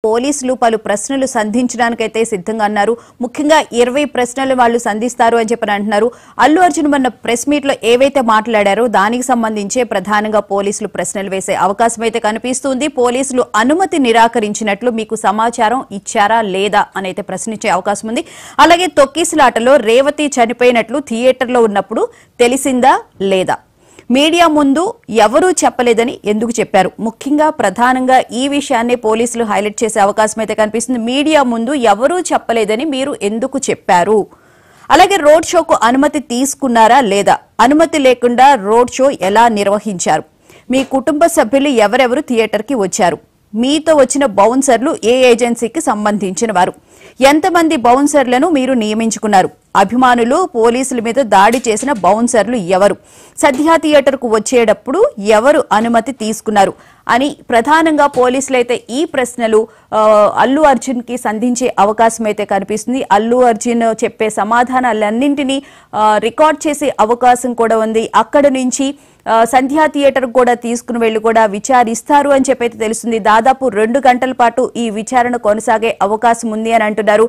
పోలీసులు పలు ప్రశ్నలు సంధించడానికైతే సిద్ధంగా అన్నారు. ముఖ్యంగా 20 ప్రశ్నలు వాళ్ళు సంధిస్తారు అని చెప్పని అంటున్నారు. అల్లు అర్జున్ మొన్న ప్రెస్ మీట్ లో ఏవైతే మాట్లాడారో దానికి సంబంధించే ప్రధానంగా పోలీసులు ప్రశ్నలు వేసే అవకాశం అయితే కనిపిస్తుంది. పోలీసులు అనుమతి నిరాకరించినట్లు మీకు సమాచారం ఇచ్చారా లేదా అని అయితే ప్రశ్నించే అవకాశం ఉంది. అలాగే తొక్కిసలాటలో రేవతి చనిపోయినట్లు థియేటర్లో ఉన్నప్పుడు తెలిసిందా లేదా, మీడియా ముందు ఎవరూ చెప్పలేదని ఎందుకు చెప్పారు, ముఖ్యంగా ప్రధానంగా ఈ విషయాన్ని పోలీసులు హైలైట్ చేసే అవకాశం అయితే కనిపిస్తుంది. మీడియా ముందు ఎవరూ చెప్పలేదని మీరు ఎందుకు చెప్పారు, అలాగే రోడ్ షోకు అనుమతి తీసుకున్నారా లేదా, అనుమతి లేకుండా రోడ్ షో ఎలా నిర్వహించారు, మీ కుటుంబ సభ్యులు ఎవరెవరు థియేటర్కి వచ్చారు, మీతో వచ్చిన బౌన్సర్లు ఏ ఏజెన్సీకి సంబంధించిన వారు, ఎంతమంది బౌన్సర్లను మీరు నియమించుకున్నారు, అభిమానులు పోలీసుల మీద దాడి చేసిన బౌన్సర్లు ఎవరు, సద్యా థియేటర్కు వచ్చేటప్పుడు ఎవరు అనుమతి తీసుకున్నారు అని ప్రధానంగా పోలీసులు అయితే ఈ ప్రశ్నలు అల్లు అర్జున్ కి సంధించే అవకాశం అయితే కనిపిస్తుంది. అల్లు అర్జున్ చెప్పే సమాధానాలన్నింటినీ రికార్డ్ చేసే అవకాశం కూడా ఉంది. అక్కడ నుంచి సంధ్యా థియేటర్ కూడా తీసుకుని వెళ్లి కూడా విచారిస్తారు అని చెప్పైతే తెలుస్తుంది. దాదాపు 2 గంటల పాటు ఈ విచారణ కొనసాగే అవకాశం ఉంది అని అంటున్నారు.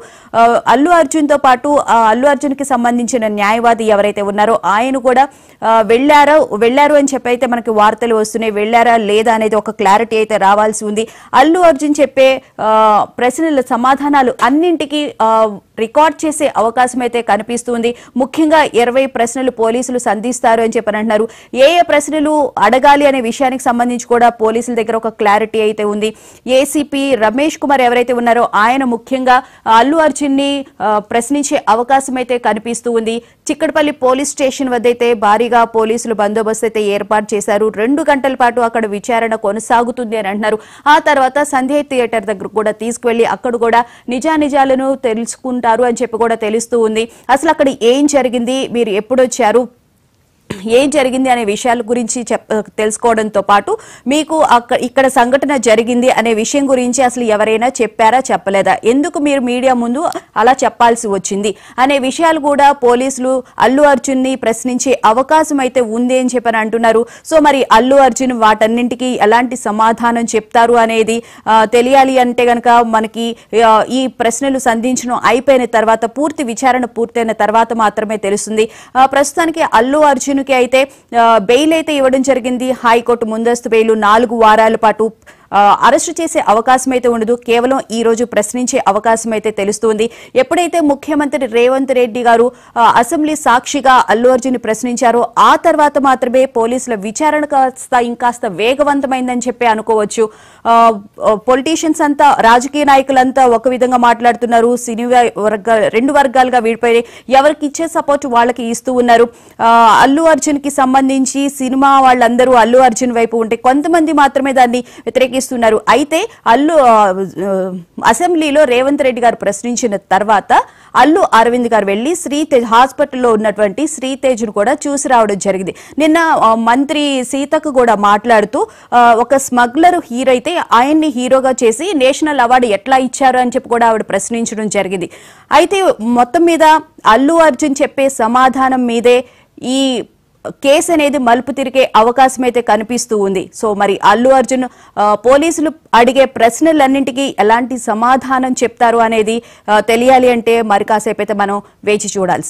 అల్లు అర్జున్ తో పాటు అల్లు అర్జున్ కి సంబంధించిన న్యాయవాది ఎవరైతే ఉన్నారో ఆయన కూడా వెళ్లారు అని చెప్పైతే మనకి వార్తలు వస్తున్నాయి. వెళ్లారా లేదా అనేది ఒక క్లారిటీ అయితే రావాల్సి ఉంది. అల్లు అర్జున్ చెప్పే ప్రశ్నల సమాధానాలు అన్నింటికి రికార్డ్ చేసే అవకాశం అయితే కనిపిస్తుంది. ముఖ్యంగా 20 ప్రశ్నలు పోలీసులు సంధిస్తారు అని చెప్పని అంటున్నారు. ఏ ప్రశ్నలు అడగాలి అనే విషయానికి సంబంధించి కూడా పోలీసుల దగ్గర ఒక క్లారిటీ అయితే ఉంది. ఏసీపీ రమేష్ కుమార్ ఎవరైతే ఉన్నారో ఆయన ముఖ్యంగా అల్లు అర్జున్ ని ప్రశ్నించే అవకాశం అయితే కనిపిస్తూ ఉంది. చిక్కడపల్లి పోలీస్ స్టేషన్ వద్ద అయితే భారీగా పోలీసులు బందోబస్తు అయితే ఏర్పాటు చేశారు. 2 గంటల పాటు అక్కడ విచారణ కొనసాగుతుంది అని అంటున్నారు. ఆ తర్వాత సంధ్య థియేటర్ దగ్గర కూడా తీసుకువెళ్లి అక్కడ కూడా నిజానిజాలను తెలుసుకుంటారు అని చెప్పి కూడా తెలుస్తూ ఉంది. అసలు అక్కడ ఏం జరిగింది, మీరు ఎప్పుడు వచ్చారు, ఏం జరిగింది అనే విషయాల గురించి తెలుసుకోవడంతో పాటు మీకు ఇక్కడ సంఘటన జరిగింది అనే విషయం గురించి అసలు ఎవరైనా చెప్పారా చెప్పలేదా, ఎందుకు మీరు మీడియా ముందు అలా చెప్పాల్సి వచ్చింది అనే విషయాలు కూడా పోలీసులు అల్లు అర్జున్ ని ప్రశ్నించే అవకాశం అయితే ఉంది అని చెప్పని అంటున్నారు. సో మరి అల్లు అర్జున్ వాటన్నింటికి ఎలాంటి సమాధానం చెప్తారు అనేది తెలియాలి అంటే గనక మనకి ఈ ప్రశ్నలు సంధించడం అయిపోయిన తర్వాత పూర్తి విచారణ పూర్తయిన తర్వాత మాత్రమే తెలుస్తుంది. ప్రస్తుతానికి అల్లు అర్జున్ అయితే బెయిల్ అయితే ఇవ్వడం జరిగింది. హైకోర్టు ముందస్తు బెయిల్ 4 వారాల పాటు అరెస్టు చేసే అవకాశం అయితే ఉండదు. కేవలం ఈ రోజు ప్రశ్నించే అవకాశం అయితే తెలుస్తుంది. ఎప్పుడైతే ముఖ్యమంత్రి రేవంత్ రెడ్డి గారు అసెంబ్లీ సాక్షిగా అల్లు అర్జున్ ప్రశ్నించారో ఆ తర్వాత మాత్రమే పోలీసుల విచారణ ఇంకాస్త వేగవంతమైందని చెప్పి అనుకోవచ్చు. పొలిటీషియన్స్ అంతా, రాజకీయ నాయకులంతా ఒక విధంగా మాట్లాడుతున్నారు. సినీ రెండు వర్గాలుగా విడిపోయి ఎవరికి ఇచ్చే సపోర్ట్ వాళ్ళకి ఇస్తూ ఉన్నారు. అల్లు అర్జున్ కి సంబంధించి సినిమా వాళ్ళందరూ అల్లు అర్జున్ వైపు ఉంటే కొంతమంది మాత్రమే దాన్ని వ్యతిరేకిస్తున్నారు. అయితే అసెంబ్లీలో రేవంత్ రెడ్డి గారు ప్రశ్నించిన తర్వాత అల్లు అరవింద్ గారు వెళ్లి శ్రీతేజ్ హాస్పిటల్లో ఉన్నటువంటి శ్రీతేజ్ ను కూడా చూసి రావడం జరిగింది. నిన్న మంత్రి సీతకు కూడా మాట్లాడుతూ ఒక స్మగ్లర్ హీరో అయితే ఆయన్ని హీరోగా చేసి నేషనల్ అవార్డు ఎట్లా ఇచ్చారు అని చెప్పి కూడా ఆవిడ ప్రశ్నించడం జరిగింది. అయితే మొత్తం మీద అల్లు అర్జున్ చెప్పే సమాధానం మీదే ఈ కేసు అనేది మలుపు తిరిగే అవకాశం అయితే కనిపిస్తూ ఉంది. సో మరి అల్లు అర్జున్ పోలీసులు అడిగే ప్రశ్నలన్నింటికీ ఎలాంటి సమాధానం చెప్తారు అనేది తెలియాలి అంటే మరి కాసేపు అయితే మనం వేచి చూడాల్సి